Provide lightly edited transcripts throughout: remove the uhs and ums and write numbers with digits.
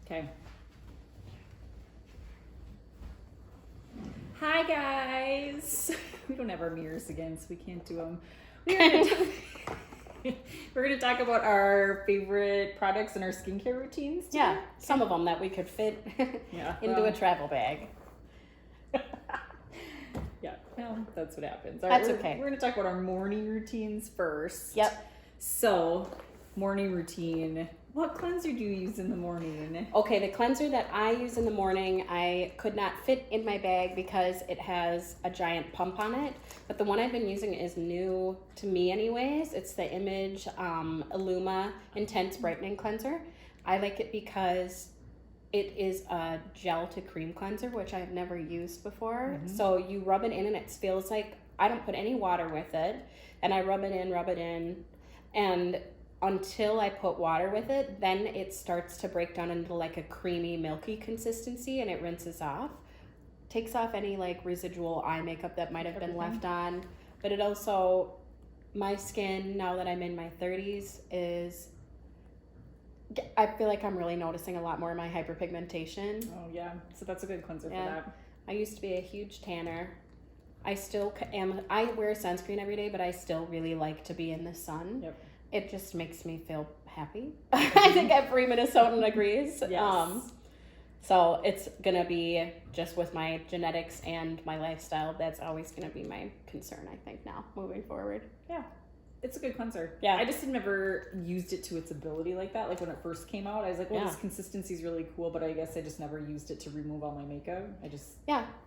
Okay. Hi guys. We don't have our mirrors again, so we can't do them. We're gonna talk about our favorite products and our skincare routines today. Yeah, some of them that we could fit into a travel bag. Yeah, well, that's what happens. That's okay. We're gonna talk about our morning routines first. Yep. So, morning routine. What cleanser do you use in the morning? Okay, the cleanser that I use in the morning, I could not fit in my bag because it has a giant pump on it. But the one I've been using is new to me anyways. It's the Image Illuma Intense Brightening Cleanser. I like it because it is a gel to cream cleanser, which I've never used before. Mm-hmm. So you rub it in and it feels like, I don't put any water with it. And I rub it in. And until I put water with it, then it starts to break down into like a creamy, milky consistency, and it rinses off. Takes off any like residual eye makeup that might have been left on. But it also, my skin, now that I'm in my 30s, I feel like I'm really noticing a lot more of my hyperpigmentation. Oh yeah, so that's a good cleanser for that. I used to be a huge tanner. I still am. I wear sunscreen every day, but I still really like to be in the sun. Yep. It just makes me feel happy. I think every Minnesotan agrees. Yes. So it's going to be just with my genetics and my lifestyle. That's always going to be my concern, I think, now, moving forward. Yeah. It's a good cleanser. Yeah. I just had never used it to its ability like that. Like when it first came out, I was like, well, this consistency is really cool, but I guess I just never used it to remove all my makeup.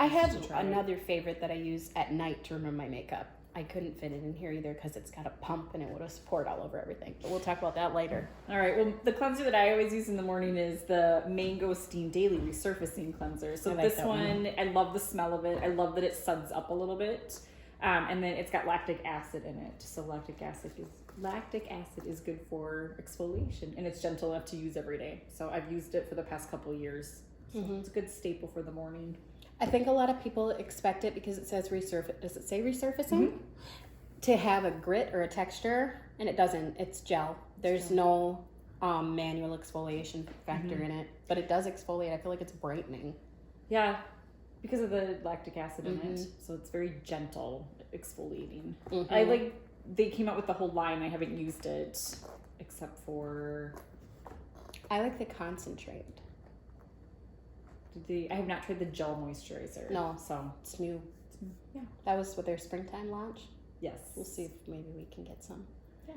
I have another favorite that I use at night to remove my makeup. I couldn't fit it in here either because it's got a pump and it would have poured all over everything. But we'll talk about that later. All right. Well, the cleanser that I always use in the morning is the Mango Steam Daily Resurfacing Cleanser. So this one, I love the smell of it. I love that it suds up a little bit. And then it's got lactic acid in it. So lactic acid is good for exfoliation, and it's gentle enough to use every day. So I've used it for the past couple of years. So it's a good staple for the morning. I think a lot of people expect it because it says does it say resurfacing? Mm-hmm. To have a grit or a texture, and it doesn't. It's gel. There's no manual exfoliation factor in it, but it does exfoliate. I feel like it's brightening. Yeah, because of the lactic acid in it. So it's very gentle exfoliating. Mm-hmm. They came out with the whole line. I haven't used it except for... I like the concentrate. I have not tried the gel moisturizer. No, so it's new. Yeah, that was with their springtime launch. Yes, we'll see if maybe we can get some. Yeah,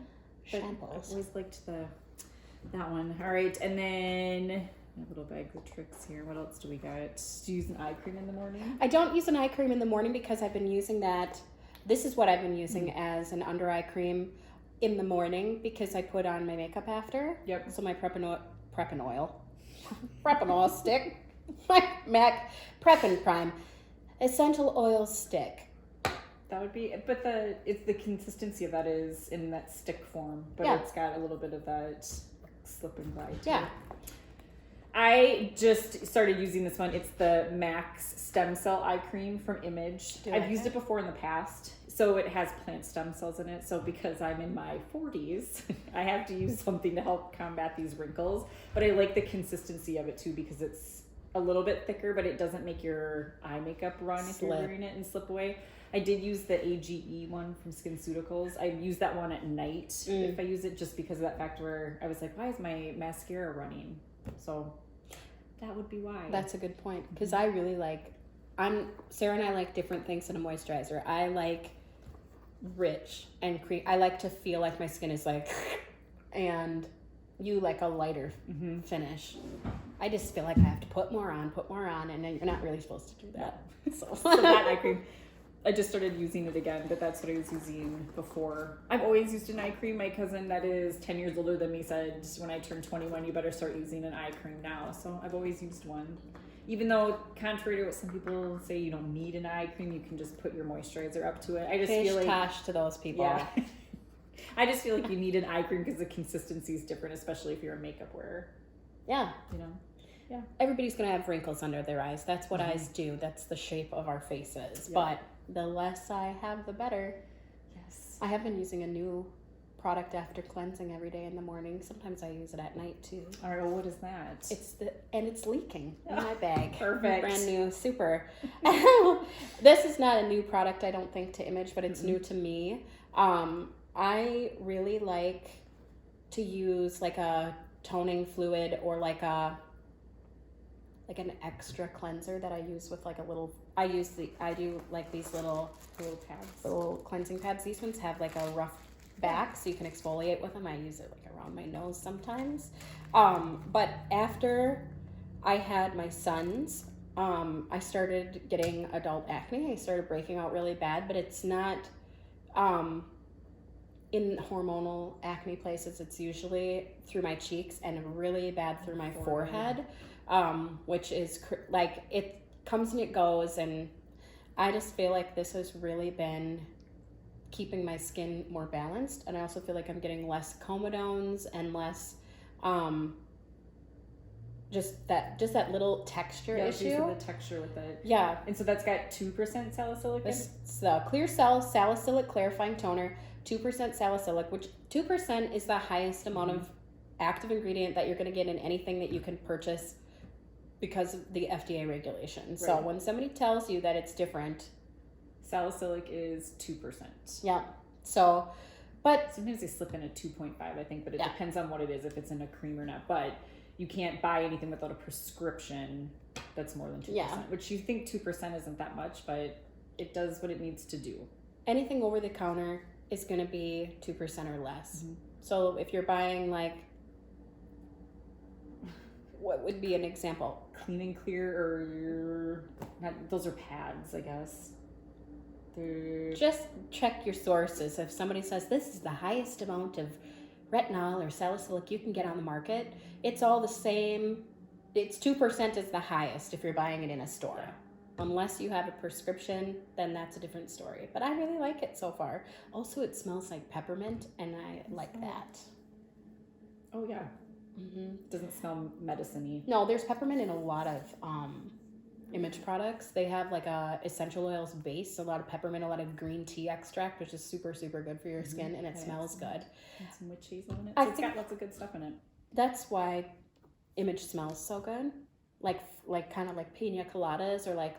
shampoos. I've always liked that one. All right, and then a little bag of tricks here. What else do we got? Do you use an eye cream in the morning? I don't use an eye cream in the morning because I've been using that. This is what I've been using as an under eye cream in the morning because I put on my makeup after. Yep. So my prep and oil stick. My MAC Prep and Prime essential oil stick. That would be, but it's the consistency of that is in that stick form, but it's got a little bit of that slip and glide too. Yeah. I just started using this one. It's the Max Stem Cell Eye Cream from Image. I've used it before in the past. So it has plant stem cells in it. So because I'm in my 40s, I have to use something to help combat these wrinkles. But I like the consistency of it too because it's a little bit thicker, but it doesn't make your eye makeup run if you're wearing it and slip away. I did use the AGE one from SkinCeuticals. I use that one at night if I use it just because of that fact where I was like, why is my mascara running? So that would be why. That's a good point because I really Sarah and I like different things in a moisturizer. I like rich and cream. I like to feel like my skin is like, and you like a lighter finish. I just feel like I have to put more on, and then you're not really supposed to do that. Yeah. So that eye cream, I just started using it again, but that's what I was using before. I've always used an eye cream. My cousin that is 10 years older than me said, when I turned 21, you better start using an eye cream now. So I've always used one. Even though, contrary to what some people say, you don't need an eye cream, you can just put your moisturizer up to it. I just feel like... Tosh to those people. Yeah. I just feel like you need an eye cream because the consistency is different, especially if you're a makeup wearer. Yeah. You know? Yeah. Everybody's going to have wrinkles under their eyes. That's what eyes do. That's the shape of our faces. Yeah. But the less I have, the better. Yes. I have been using a new product after cleansing every day in the morning. Sometimes I use it at night too. All right, well, what is that? It's leaking in my bag. Perfect. Brand new, super. This is not a new product, I don't think, to Image, but it's new to me. I really like to use like a toning fluid or like an extra cleanser that I use with like a little. I do like these little pads, little cleansing pads. These ones have like a rough back, so you can exfoliate with them. I use it like around my nose sometimes. But after I had my sons, I started getting adult acne. I started breaking out really bad, but it's not in hormonal acne places. It's usually through my cheeks and really bad through my forehead, which is like it comes and it goes. And I just feel like this has really been keeping my skin more balanced. And I also feel like I'm getting less comedones and less just that little texture issue. The texture with it. Yeah. And so that's got 2% salicylic. It's the Clear Cell Salicylic Clarifying Toner, 2% salicylic, which 2% is the highest amount of active ingredient that you're going to get in anything that you can purchase because of the FDA regulations. Right. So when somebody tells you that it's different, salicylic is 2%. Yeah. So, but sometimes they slip in a 2.5, I think, but it depends on what it is, if it's in a cream or not. But you can't buy anything without a prescription that's more than 2%, which you think 2% isn't that much, but it does what it needs to do. Anything over the counter is going to be 2% or less. So if you're buying like, what would be an example? Clean and Clear, or those are pads, I guess. Just check your sources. If somebody says this is the highest amount of retinol or salicylic you can get on the market, it's all the same. It's 2% is the highest if you're buying it in a store. Yeah. Unless you have a prescription, then that's a different story. But I really like it so far. Also, it smells like peppermint, and I like that. Oh, yeah. Doesn't smell medicine-y. No, there's peppermint in a lot of Image products. They have like a essential oils base, a lot of peppermint, a lot of green tea extract, which is super, super good for your skin, and it smells good. And some witch hazel in it. So it's got lots of good stuff in it. That's why Image smells so good. Like kind of like pina coladas or like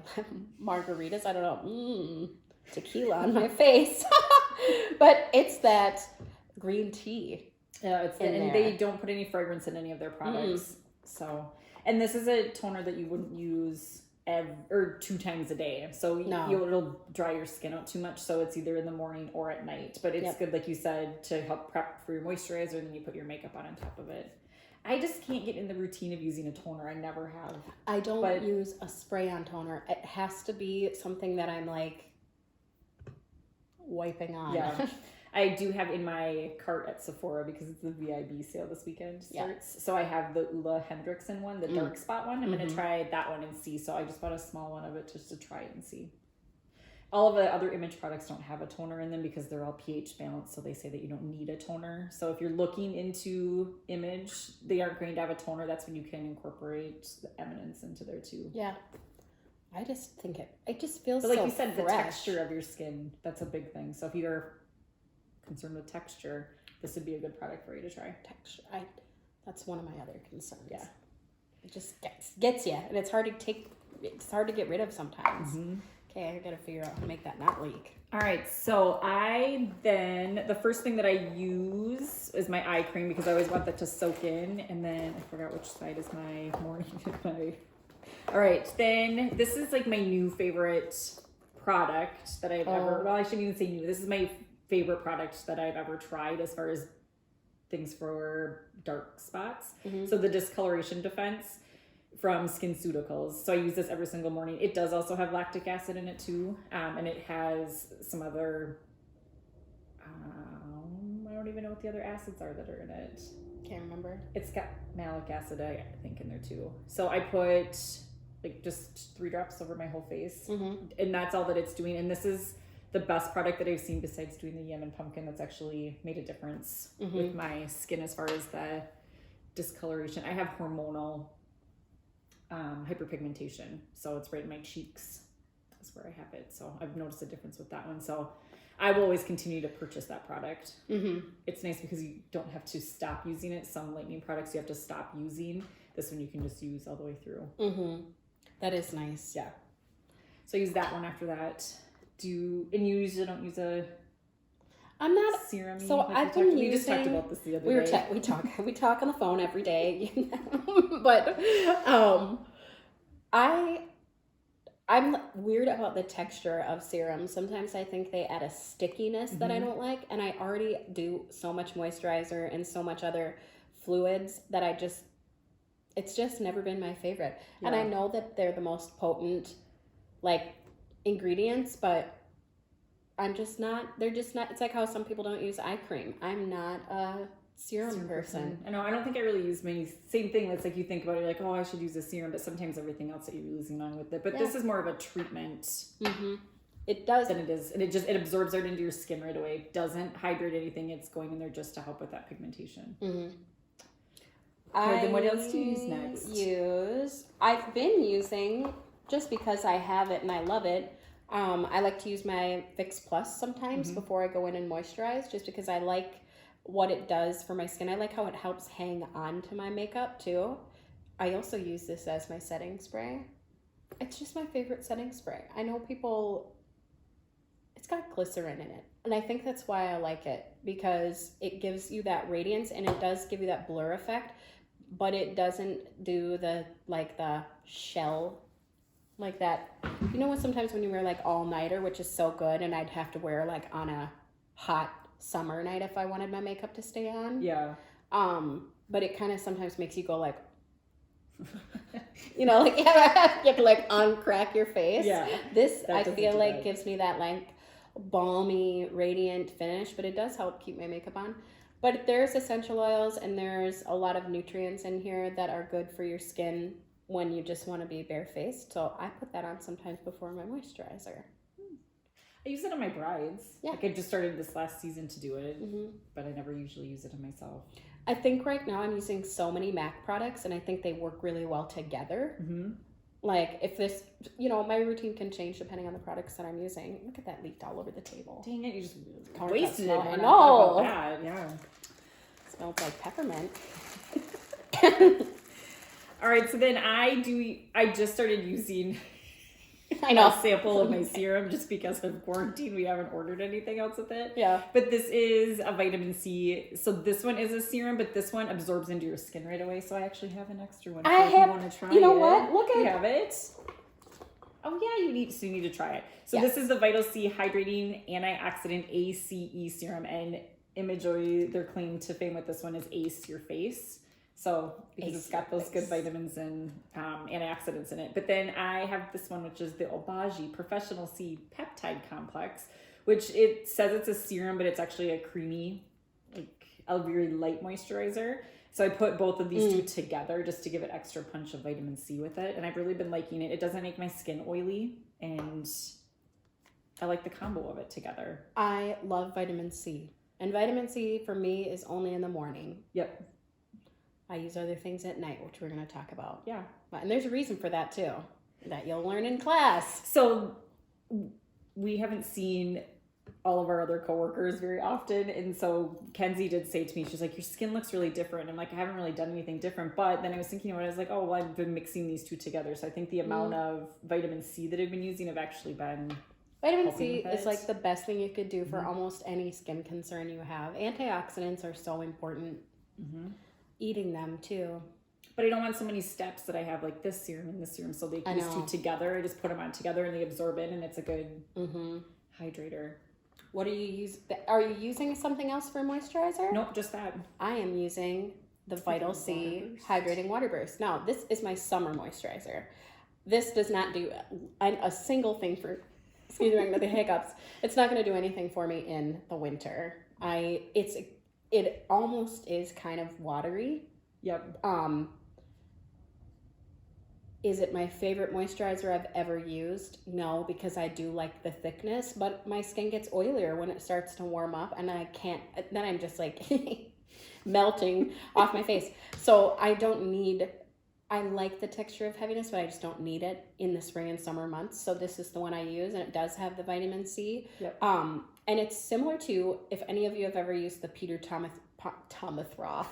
margaritas. I don't know. Tequila on my face. But it's that green tea. Yeah, and they don't put any fragrance in any of their products. So, and this is a toner that you wouldn't use 2 times a day. So it'll dry your skin out too much. So it's either in the morning or at night. But it's good, like you said, to help prep for your moisturizer, and then you put your makeup on top of it. I just can't get in the routine of using a toner. I never have. I don't use a spray-on toner. It has to be something that I'm like wiping on. Yeah. I do have in my cart at Sephora, because it's the VIB sale this weekend starts. So I have the Ulla Hendrickson one, the dark spot one. I'm going to try that one and see. So I just bought a small one of it just to try it and see. All of the other Image products don't have a toner in them because they're all pH balanced. So they say that you don't need a toner. So if you're looking into Image, they aren't going to have a toner. That's when you can incorporate the Eminence into there too. Yeah. I just think it just feels so fresh. But like you said, the texture of your skin, that's a big thing. So if you're concerned with texture, this would be a good product for you to try. Texture, that's one of my other concerns. Yeah, it just gets you, and it's hard to get rid of sometimes. Okay, I gotta figure out how to make that not leak. All right, so the first thing that I use is my eye cream, because I always want that to soak in, and then I forgot which side is my morning. All right, then this is like my new favorite product that I've ever. Well, I shouldn't even say new. This is my favorite product that I've ever tried as far as things for dark spots. So the Discoloration Defense from SkinCeuticals. So I use this every single morning. It does also have lactic acid in it too, and it has some other I don't even know what the other acids are that are in it. Can't remember. It's got malic acid, I think, in there too. So I put like just 3 drops over my whole face, and that's all that it's doing. And this is the best product that I've seen besides doing the Yemen pumpkin that's actually made a difference with my skin as far as the discoloration. I have hormonal hyperpigmentation, so it's right in my cheeks. That's where I have it. So I've noticed a difference with that one. So I will always continue to purchase that product. Mm-hmm. It's nice because you don't have to stop using it. Some lightening products you have to stop using. This one you can just use all the way through. Mm-hmm. That is nice. Yeah. So I use that one after that. And you usually don't use a serum. So I've been using. We just talked about this the other day. We talk on the phone every day, but I'm weird about the texture of serums. Sometimes I think they add a stickiness that I don't like, and I already do so much moisturizer and so much other fluids that it's just never been my favorite. Yeah. And I know that they're the most potent ingredients, but they're just not, it's like how some people don't use eye cream. I'm not a serum person. I know, I don't think I really use many, same thing. That's like you think about it, you're like, oh, I should use a serum, but sometimes everything else that you're using on with it. But this is more of a treatment. Mm-hmm. It does. Than it is. And it absorbs right into your skin right away. It doesn't hydrate anything. It's going in there just to help with that pigmentation. Mm-hmm. Then what else do you use next? I've been using, just because I have it and I love it, I like to use my Fix Plus sometimes before I go in and moisturize, just because I like what it does for my skin. I like how it helps hang on to my makeup too. I also use this as my setting spray. It's just my favorite setting spray. I know it's got glycerin in it, and I think that's why I like it, because it gives you that radiance and it does give you that blur effect, but it doesn't do the shell like that. You know what, sometimes when you wear all-nighter, which is so good, and I'd have to wear on a hot summer night if I wanted my makeup to stay on. Yeah. But it kind of sometimes makes you go you have to uncrack your face. Yeah. This I feel gives me that balmy, radiant finish, but it does help keep my makeup on. But there's essential oils and there's a lot of nutrients in here that are good for your skin when you just want to be barefaced. So I put that on sometimes before my moisturizer. I use it on my brides. Yeah. I just started this last season to do it, but I never usually use it on myself. I think right now I'm using so many MAC products, and I think they work really well together. Mm-hmm. If this, my routine can change depending on the products that I'm using. Look at that leaked all over the table. Dang it, you just wasted it. I know. Yeah. It smells like peppermint. All right, so then I just started using a sample of my serum just because of quarantine. We haven't ordered anything else with it. Yeah. But this is a vitamin C. So this one is a serum, but this one absorbs into your skin right away. So I actually have an extra one. If you want to try it. You know what? Look at it. You have it? Oh yeah, you need to try it. So this is the Vital C Hydrating Antioxidant ACE serum, and Imagery, their claim to fame with this one is Ace Your Face. So because it's got those good vitamins and antioxidants in it. But then I have this one, which is the Obagi Professional C Peptide Complex, which it says it's a serum, but it's actually a creamy, a very light moisturizer. So I put both of these two together just to give it extra punch of vitamin C with it. And I've really been liking it. It doesn't make my skin oily, and I like the combo of it together. I love vitamin C. And vitamin C for me is only in the morning. Yep. I use other things at night, which we're going to talk about. Yeah. And there's a reason for that too, that you'll learn in class. So we haven't seen all of our other coworkers very often. And so Kenzie did say to me, she's like, your skin looks really different. I'm like, I haven't really done anything different. But then I was thinking about it, I was like, oh, well, I've been mixing these two together. So I think the amount of vitamin C that I've been using have actually been Vitamin C is the best thing you could do for almost any skin concern you have. Antioxidants are so important. Eating them too. But I don't want so many steps that I have this serum and this serum. So these two together, I just put them on together and they absorb in, and it's a good hydrator. What do you use? Are you using something else for moisturizer? Nope, just that. I am using the Vital C Hydrating Water Burst. Now, this is my summer moisturizer. This does not do a single thing for, excuse me, the hiccups. It's not going to do anything for me in the winter. It almost is kind of watery. Yep. Is it my favorite moisturizer I've ever used? No, because I do like the thickness, but my skin gets oilier when it starts to warm up, and then I'm just melting off my face. So I don't need I like the texture of heaviness, but I just don't need it in the spring and summer months. So this is the one I use, and it does have the vitamin C. Yep. And it's similar to, if any of you have ever used the Peter Thomas Roth.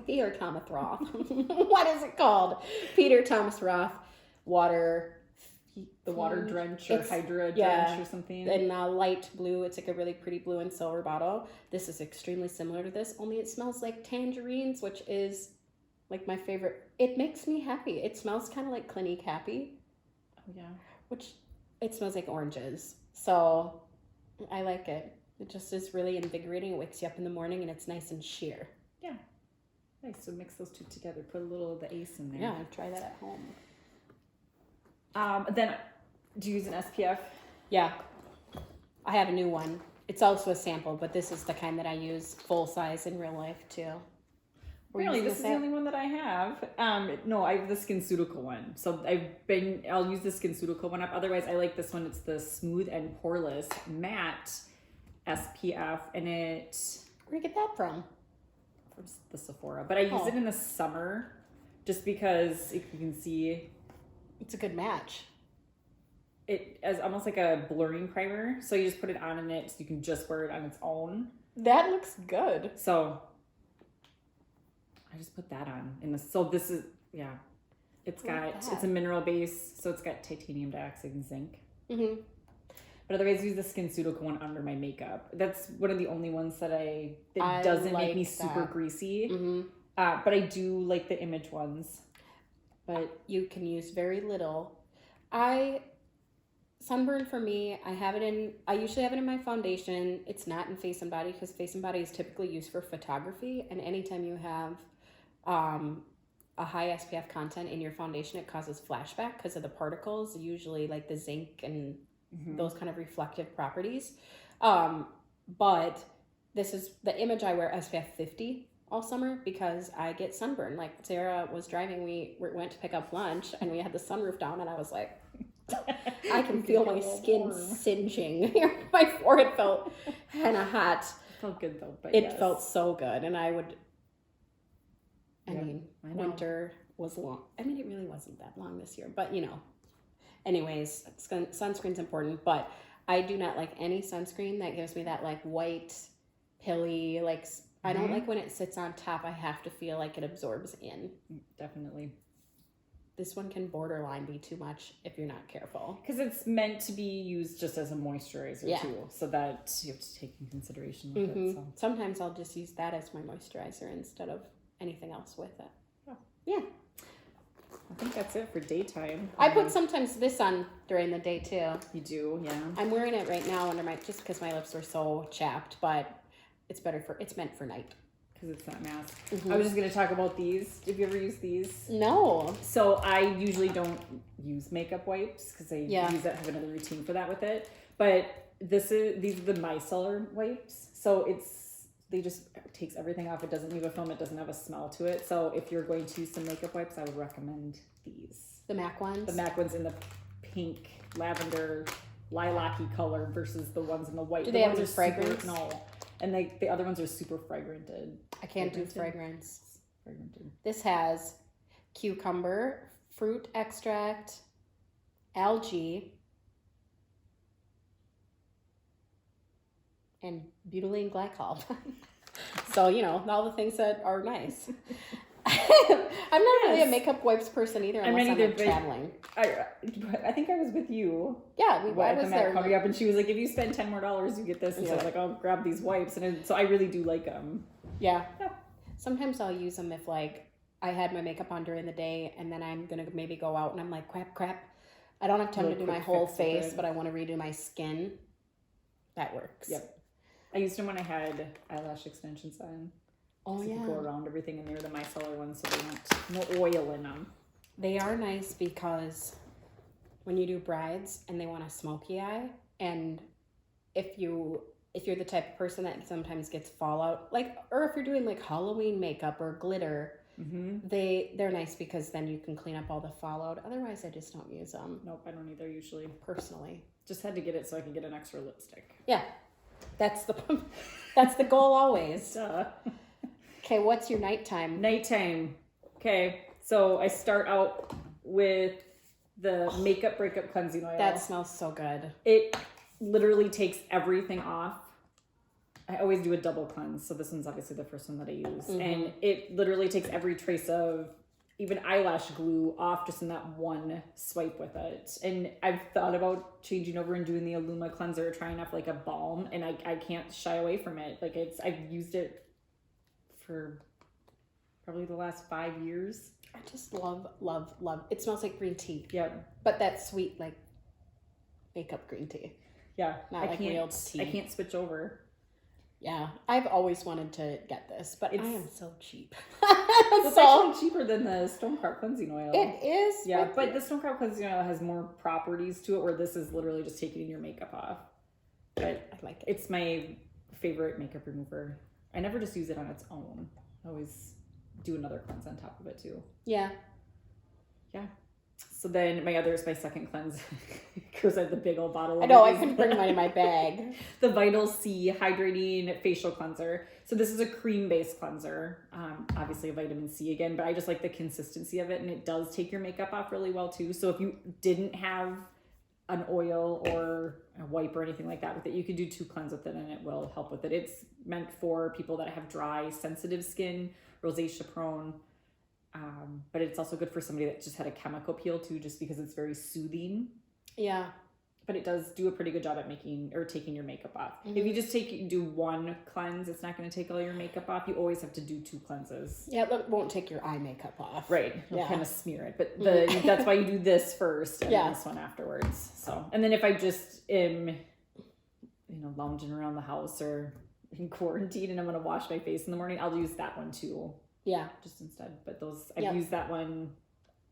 Peter Thomas Roth. What is it called? Peter Thomas Roth water. The water drench or hydra drench or something. In light blue. It's like a really pretty blue and silver bottle. This is extremely similar to this, only it smells like tangerines, which is like my favorite. It makes me happy. It smells kind of like Clinique Happy. Oh, yeah. Which it smells like oranges. So I like it. It just is really invigorating. It wakes you up in the morning and it's nice and sheer. Yeah. Nice. So mix those two together. Put a little of the Ace in there. Yeah, try that at home. Then, do you use an SPF? Yeah. I have a new one. It's also a sample, but this is the kind that I use full size in real life too. Really, this is the only one that I have. No, I have the SkinCeutical one. So I'll use the SkinCeutical one up. Otherwise, I like this one. It's the Smooth and Poreless Matte SPF, and it. Where do you get that from? From the Sephora, but I use it in the summer, just because if you can see, it's a good match. It as almost like a blurring primer. So you just put it on in it, so you can just wear it on its own. That looks good. So I just put that on in the. So this is it's it's a mineral base, so it's got titanium dioxide and zinc. Mm-hmm. But otherwise, I use the SkinCeutical one under my makeup. That's one of the only ones that I doesn't like make me super greasy. Mm-hmm. But I do like the Image ones. But you can use very little. Sunburn for me, I usually have it in my foundation. It's not in Face and Body because Face and Body is typically used for photography. And anytime you have a high SPF content in your foundation, it causes flashback because of the particles, usually like the zinc and those kind of reflective properties. But this is the Image I wear SPF 50 all summer because I get sunburn. Like Sarah was driving, we went to pick up lunch and we had the sunroof down and I was like, I can feel my skin singeing. My forehead felt kind of hot. It felt good though, but it felt so good. And I mean, I know. winter was long. I mean, it really wasn't that long this year, but anyways, sunscreen's important, but I do not like any sunscreen that gives me that like white, pilly, like I don't like when it sits on top. I have to feel like it absorbs in. Definitely. This one can borderline be too much if you're not careful. Because it's meant to be used just as a moisturizer too, so that you have to take in consideration with it. So. Sometimes I'll just use that as my moisturizer instead of anything else with it. Yeah. I think that's it for daytime. I put sometimes this on during the day too. You do, yeah. I'm wearing it right now under just because my lips were so chapped, but it's meant for night. Because it's not masked. I was just going to talk about these. Have you ever used these? No. So I usually don't use makeup wipes because I have another routine for that with it. But these are the micellar wipes. So they just takes everything off. It doesn't leave a film. It doesn't have a smell to it. So if you're going to use some makeup wipes, I would recommend these. The MAC ones? The MAC ones in the pink, lavender, lilac-y color versus the ones in the white. Do they have any fragrance? No. And the other ones are super fragranted. I can't do fragrance. Fragranted. This has cucumber, fruit extract, algae, and butylene glycol. So, all the things that are nice. I'm not really a makeup wipes person either unless I'm traveling. I think I was with you. Yeah, I was there. Coming up, and she was like, "If you spend $10 more, you get this." And so I was like, "I'll grab these wipes," so I really do like them. Yeah. Sometimes I'll use them if like I had my makeup on during the day, and then I'm gonna maybe go out, and I'm like, crap. I don't have time to do my whole face, but I want to redo my skin. That works. Yep. I used them when I had eyelash extensions on. Oh, so yeah. you go around everything, and they're the micellar ones, so they want no oil in them. They are nice because when you do brides and they want a smoky eye, and if you're the type of person that sometimes gets fallout, or if you're doing like Halloween makeup or glitter, they're nice because then you can clean up all the fallout. Otherwise, I just don't use them. Nope, I don't either usually. Personally, just had to get it so I can get an extra lipstick. Yeah, that's the goal always. Okay, what's your nighttime? Nighttime. Okay, So I start out with the Makeup Breakup Cleansing Oil. That smells so good. It literally takes everything off. I always do a double cleanse, so this one's obviously the first one that I use. And it literally takes every trace of even eyelash glue off just in that one swipe with it. And I've thought about changing over and doing the Illuma cleanser, trying off like a balm, and I can't shy away from it. Like I've used it for probably the last 5 years. I just love. It smells like green tea. Yeah. But that's sweet, like makeup green tea. Yeah. Not like real tea. I can't switch over. Yeah, I've always wanted to get this, but I am so cheap. It's actually cheaper than the Stone Crop Cleansing Oil. It is. Yeah, but the Stone Crop Cleansing Oil has more properties to it, where this is literally just taking your makeup off. But I like it. It's my favorite makeup remover. I never just use it on its own. I always do another cleanse on top of it too. Yeah. Yeah. So then my second cleanse, because I have the big old bottle. I know, I couldn't bring mine in my bag. The Vital C Hydrating Facial Cleanser. So this is a cream-based cleanser. Obviously a vitamin C again, but I just like the consistency of it, and it does take your makeup off really well too. So if you didn't have an oil or a wipe or anything like that with it, you could do 2 cleanses with it, and it will help with it. It's meant for people that have dry, sensitive skin, rosacea prone. But it's also good for somebody that just had a chemical peel too, just because it's very soothing. Yeah. But it does do a pretty good job at taking your makeup off. If you just do 1 cleanse, it's not going to take all your makeup off. You always have to do 2 cleanses. Yeah, it won't take your eye makeup off. Right. You'll kind of smear it. But that's why you do this first and then this one afterwards. So, and then if I just am, lounging around the house or in quarantine and I'm going to wash my face in the morning, I'll use that one too. Yeah. Just instead. But I've used that one,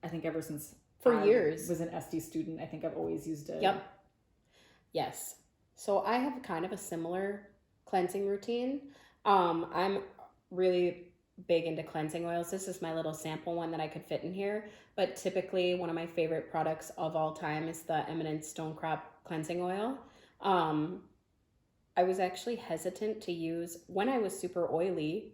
I think, ever since years. Was an SD student. I think I've always used it. Yep. Yes. So I have kind of a similar cleansing routine. I'm really big into cleansing oils. This is my little sample one that I could fit in here. But typically one of my favorite products of all time is the Eminence Stone Crop Cleansing Oil. I was actually hesitant to use when I was super oily,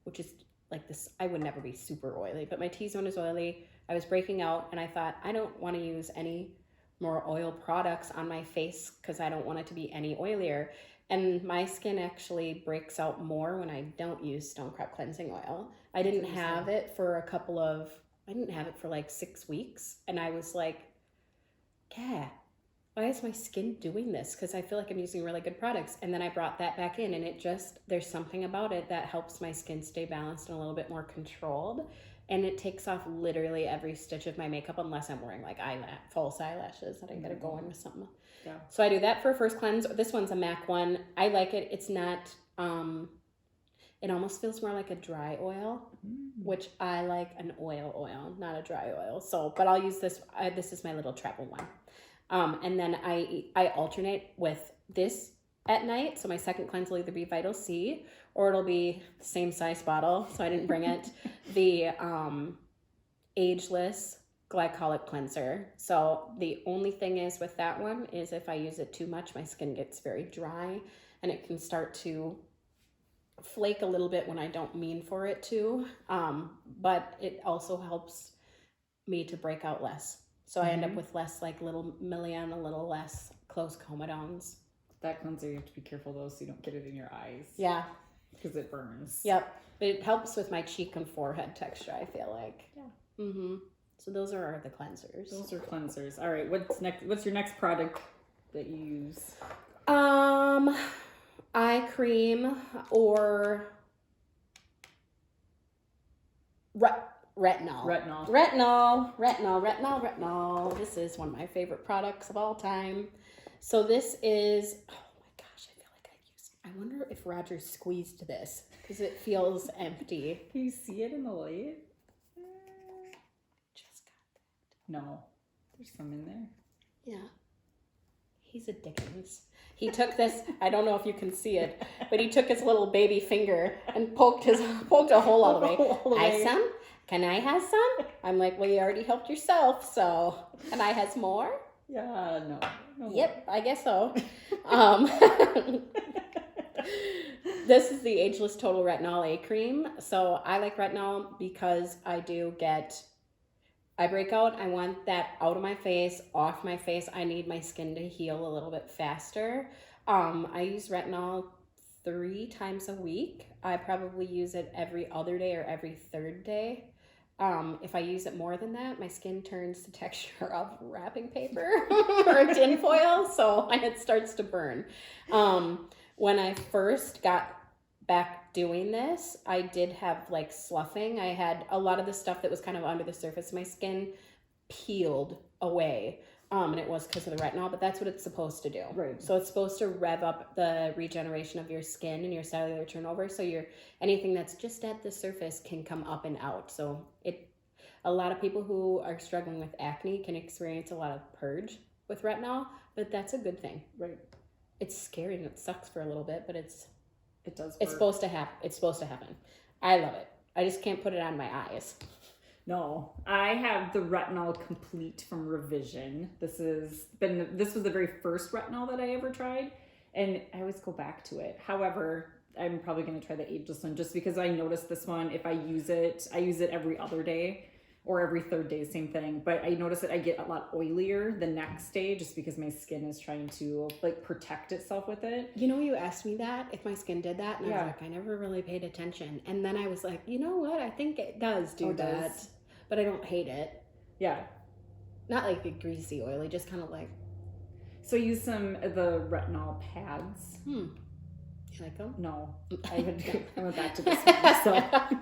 which is like this, I would never be super oily, but my T-zone is oily. I was breaking out and I thought, I don't want to use any more oil products on my face because I don't want it to be any oilier. And my skin actually breaks out more when I don't use Stone Crop Cleansing Oil. I didn't have it for like 6 weeks. And I was like, yeah, why is my skin doing this? Because I feel like I'm using really good products. And then I brought that back in, and there's something about it that helps my skin stay balanced and a little bit more controlled. And it takes off literally every stitch of my makeup unless I'm wearing like false eyelashes that I gotta go in with something. Yeah. So I do that for a first cleanse. This one's a MAC one. I like it. It's not, it almost feels more like a dry oil, which I like an oil, not a dry oil. So, but I'll use this. This is my little travel one. And then I alternate with this at night. So my second cleanse will either be Vital C or it'll be the same size bottle. So I didn't bring it. The Ageless Glycolic Cleanser. So the only thing is with that one is if I use it too much, my skin gets very dry and it can start to flake a little bit when I don't mean for it to. But it also helps me to break out less. So I end up with less like little million, a little less close comedones. That cleanser, you have to be careful though so you don't get it in your eyes. Yeah. Because it burns. Yep. But it helps with my cheek and forehead texture, I feel like. Yeah. Mm-hmm. So those are the cleansers. Those are cleansers. All right. What's next? What's your next product that you use? Eye cream or retinol. Retinol. This is one of my favorite products of all time. So this is, oh my gosh, I feel like I wonder if Roger squeezed this because it feels empty. Can you see it in the light? Just got that. No, there's some in there. Yeah. He's a Dickens. He took this, I don't know if you can see it, but he took his little baby finger and poked a hole all the way. I some? Can I have some? I'm like, well, you already helped yourself, so can I have more? Yeah, no. Yep, I guess so. This is the Ageless Total Retinol A Cream. So I like retinol because I do get I break out. I want that out of my face, off my face. I need my skin to heal a little bit faster. I use retinol 3 times a week. I probably use it every other day or every third day. If I use it more than that, my skin turns the texture of wrapping paper or tin foil, and it starts to burn. When I first got back doing this, I did have like sloughing. I had a lot of the stuff that was kind of under the surface of my skin peeled away. And it was because of the retinol, but that's what it's supposed to do. Right. So it's supposed to rev up the regeneration of your skin and your cellular turnover. So anything that's just at the surface can come up and out. So a lot of people who are struggling with acne can experience a lot of purge with retinol, but that's a good thing. Right. It's scary and it sucks for a little bit, but it does work. It's supposed to happen. It's supposed to happen. I love it. I just can't put it on my eyes. No, I have the Retinol Complete from Revision. This was the very first retinol that I ever tried, and I always go back to it. However, I'm probably going to try the ageless one just because I noticed this one, if I use it every other day or every third day, same thing. But I notice that I get a lot oilier the next day just because my skin is trying to like protect itself with it. You know, you asked me that if my skin did that, and Yeah. I was like, I never really paid attention. And then I was like, you know what? I think it does do that. Does. But I don't hate it. Yeah. Not like the greasy, oily, just kind of like. So I use some of the retinol pads. You like them? No, I went back to this one. So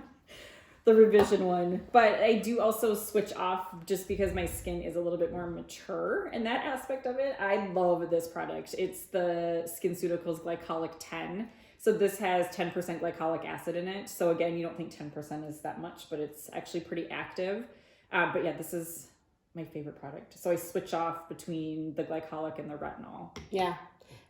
the Revision one. But I do also switch off just because my skin is a little bit more mature in that aspect of it. I love this product. It's the SkinCeuticals Glycolic 10. So this has 10% glycolic acid in it. So again, you don't think 10% is that much, but it's actually pretty active. But yeah, this is my favorite product. So I switch off between the glycolic and the retinol. Yeah.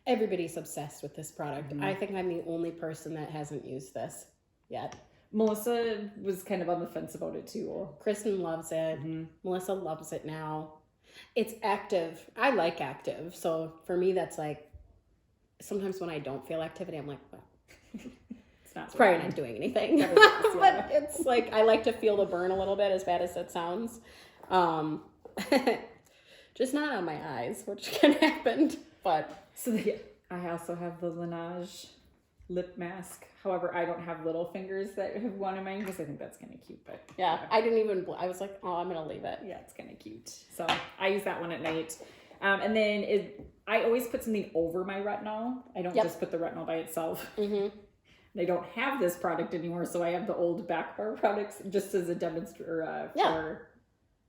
Everybody's obsessed with this product. Mm-hmm. I think I'm the only person that hasn't used this yet. Melissa was kind of on the fence about it too. Kristen loves it. Mm-hmm. Melissa Melissa loves it now. It's active. I like active. So for me, that's like, sometimes when I don't feel activity, I'm like, well, it's probably not doing anything. But it's like, I like to feel the burn a little bit, as bad as that sounds. Just not on my eyes, which can happen. But so I also have the Laneige lip mask. However, I don't have little fingers that have one of mine because I think that's kind of cute. But yeah, I was like, oh, I'm going to leave it. Yeah, it's kind of cute. So I use that one at night. And then I always put something over my retinol. I don't just put the retinol by itself. Mm-hmm. They don't have this product anymore, so I have the old back bar products just as a demonstrator for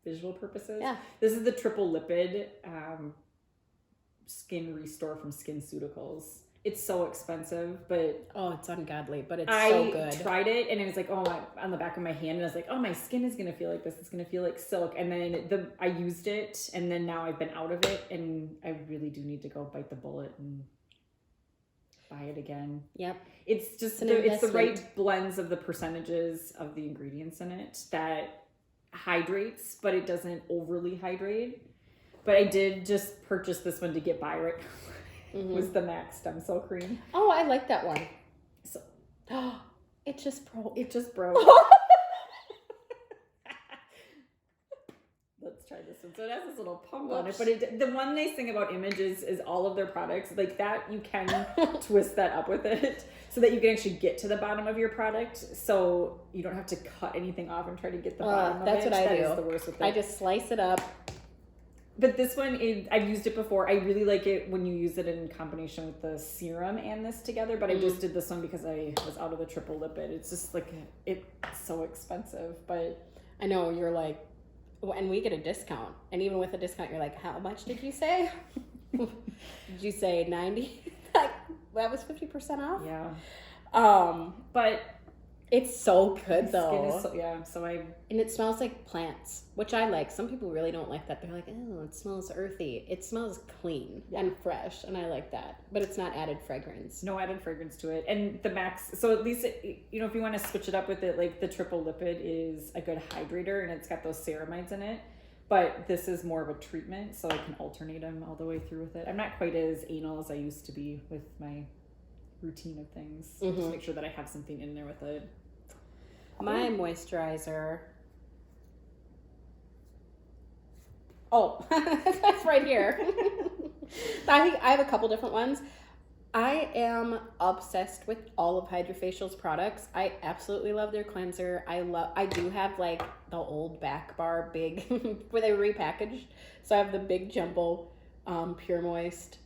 visual purposes. Yeah. This is the triple lipid skin restore from SkinCeuticals. It's so expensive, but it's ungodly, but it's so good. I tried it and it was like, on the back of my hand, and I was like, oh, my skin is gonna feel like this. It's gonna feel like silk. And then I used it, and then now I've been out of it, and I really do need to go bite the bullet and buy it again. Yep. It's just it's the right blends of the percentages of the ingredients in it that hydrates, but it doesn't overly hydrate. But I did just purchase this one to get by right now. Mm-hmm. Was the Max Stem Cell Cream. Oh, I like that one. So, it just broke. Let's try this one. So it has this little pump on it, but the one nice thing about Image is all of their products, like that, you can twist that up with it so that you can actually get to the bottom of your product. So you don't have to cut anything off and try to get the bottom of it. That's what I do. That is the worst with it. I just slice it up. But this one, I've used it before. I really like it when you use it in combination with the serum and this together. But I just did this one because I was out of the triple lipid. It's just like, it's so expensive. But I know, you're like, and we get a discount. And even with a discount, you're like, how much did you say? Did you say 90? Like, that was 50% off? Yeah. But it's so good though. And it smells like plants, which I like. Some people really don't like that. They're like, oh, it smells earthy. It smells clean and fresh, and I like that. But it's not added fragrance. No added fragrance to it. And the Max, so at least, if you want to switch it up with it, like the triple lipid is a good hydrator, and it's got those ceramides in it. But this is more of a treatment, so I can alternate them all the way through with it. I'm not quite as anal as I used to be with my routine of things. Mm-hmm. Just make sure that I have something in there with it. My moisturizer Oh, that's right here. I have a couple different ones. I am obsessed with all of Hydrofacial's products. I absolutely love their cleanser. I do have like the old back bar big where they repackaged. So I have the big jumbo Pure Moist.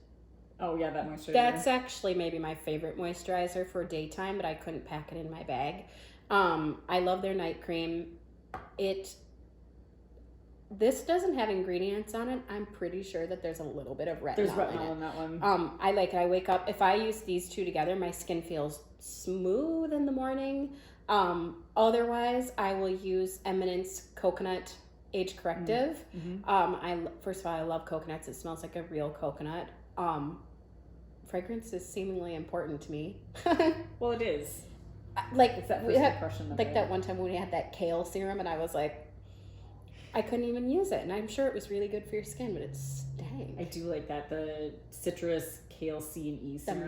Oh yeah, that moisturizer. That's actually maybe my favorite moisturizer for daytime, but I couldn't pack it in my bag. I love their night cream. This doesn't have ingredients on it. I'm pretty sure that there's a little bit of retinol. There's retinol in that one. I like it. I wake up, if I use these two together, my skin feels smooth in the morning. Otherwise, I will use Eminence Coconut Age Corrective. First of all, I love coconuts. It smells like a real coconut. Fragrance is seemingly important to me. Well, it is. Like it's that first impression of like it. that one time when we had that kale serum, and I was like, I couldn't even use it, and I'm sure it was really good for your skin, but it stank. I do like that, the citrus, kale, C, and E serum.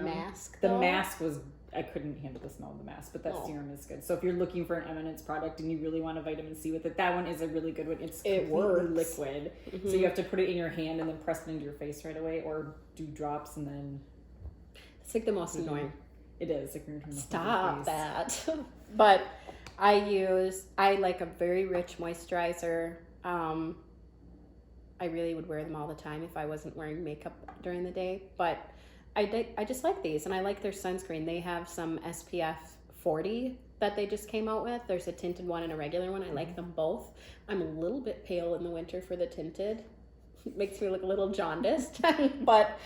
The mask was, I couldn't handle the smell of the mask, but that serum is good. So if you're looking for an Eminence product and you really want a vitamin C with it, that one is a really good one. It's completely liquid. So you have to put it in your hand and then press it into your face right away, or do drops and then... It's like the most annoying. It is. Like you're Stop that. But I like a very rich moisturizer. I really would wear them all the time if I wasn't wearing makeup during the day, but I just like these, and I like their sunscreen. They have some SPF 40 that they just came out with. There's a tinted one and a regular one. I like them both. I'm a little bit pale in the winter for the tinted. It makes me look a little jaundiced, but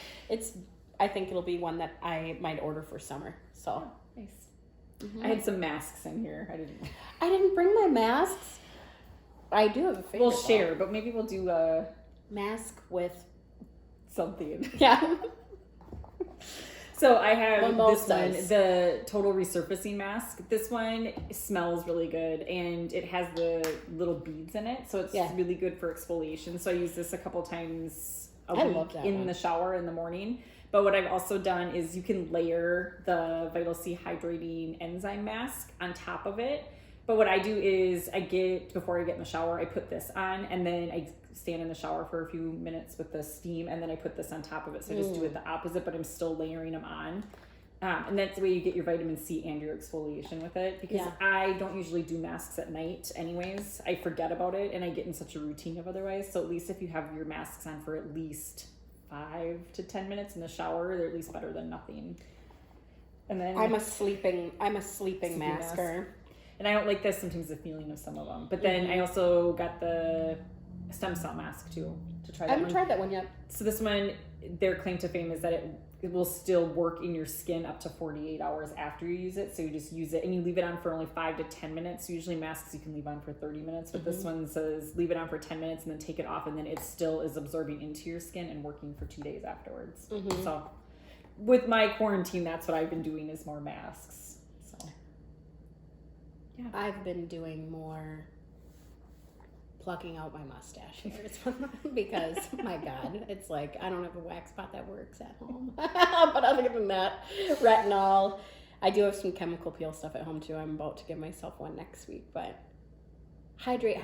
I think it'll be one that I might order for summer. So nice. I had some masks in here. I didn't bring my masks. I do have a favorite. We'll share, but maybe we'll do a mask with something. Yeah. So I have this one, does. the Total Resurfacing Mask. This one smells really good, and it has the little beads in it, so it's really good for exfoliation. So I use this a couple times a week in the shower in the morning. But what I've also done is you can layer the Vital C Hydrating Enzyme Mask on top of it. But what I do is before I get in the shower, I put this on, and then I stand in the shower for a few minutes with the steam, and then I put this on top of it. So I just do it the opposite, but I'm still layering them on. And that's the way you get your vitamin C and your exfoliation with it, because I don't usually do masks at night anyways. I forget about it, and I get in such a routine of otherwise. So at least if you have your masks on for at least 5 to 10 minutes in the shower, they're at least better than nothing. And then I'm a sleeping masker. And I don't like sometimes the feeling of some of them. But then I also got the stem cell mask too, to try that one. I haven't tried that one yet. So this one, their claim to fame is that it will still work in your skin up to 48 hours after you use it. So you just use it and you leave it on for only 5 to 10 minutes. Usually masks you can leave on for 30 minutes, but this one says leave it on for 10 minutes and then take it off, and then it still is absorbing into your skin and working for 2 days afterwards. So with my quarantine, that's what I've been doing, is more masks. Yeah. I've been doing more plucking out my mustache hairs because, my God, it's like I don't have a wax spot that works at home. But other than that, retinol. I do have some chemical peel stuff at home too. I'm about to give myself one next week, but hydrate.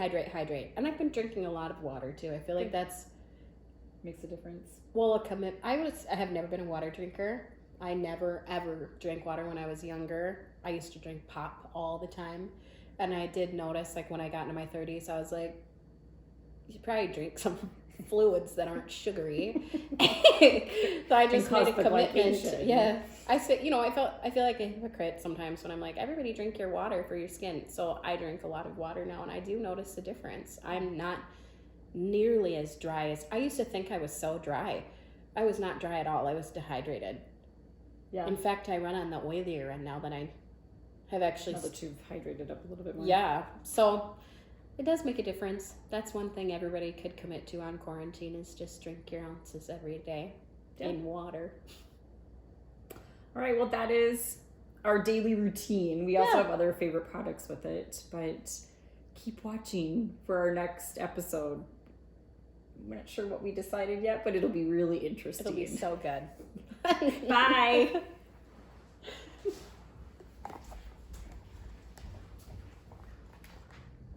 And I've been drinking a lot of water too. I feel like that's makes a difference. Well, I have never been a water drinker. I never ever drank water when I was younger. I used to drink pop all the time. And I did notice, like, when I got into my 30s, I was like, you should probably drink some fluids that aren't sugary. So I just made a commitment. Yeah. I said, I feel like a hypocrite sometimes when I'm like, everybody drink your water for your skin. So I drink a lot of water now, and I do notice the difference. I'm not nearly as dry as I used to think I was so dry. I was not dry at all. I was dehydrated. Yeah. In fact, I run on the oilier end now that I have actually... Now that you've hydrated up a little bit more. Yeah. So it does make a difference. That's one thing everybody could commit to on quarantine, is just drink your ounces every day in water. All right. Well, that is our daily routine. We also have other favorite products with it, but keep watching for our next episode. I'm not sure what we decided yet, but it'll be really interesting. It'll be so good. Bye.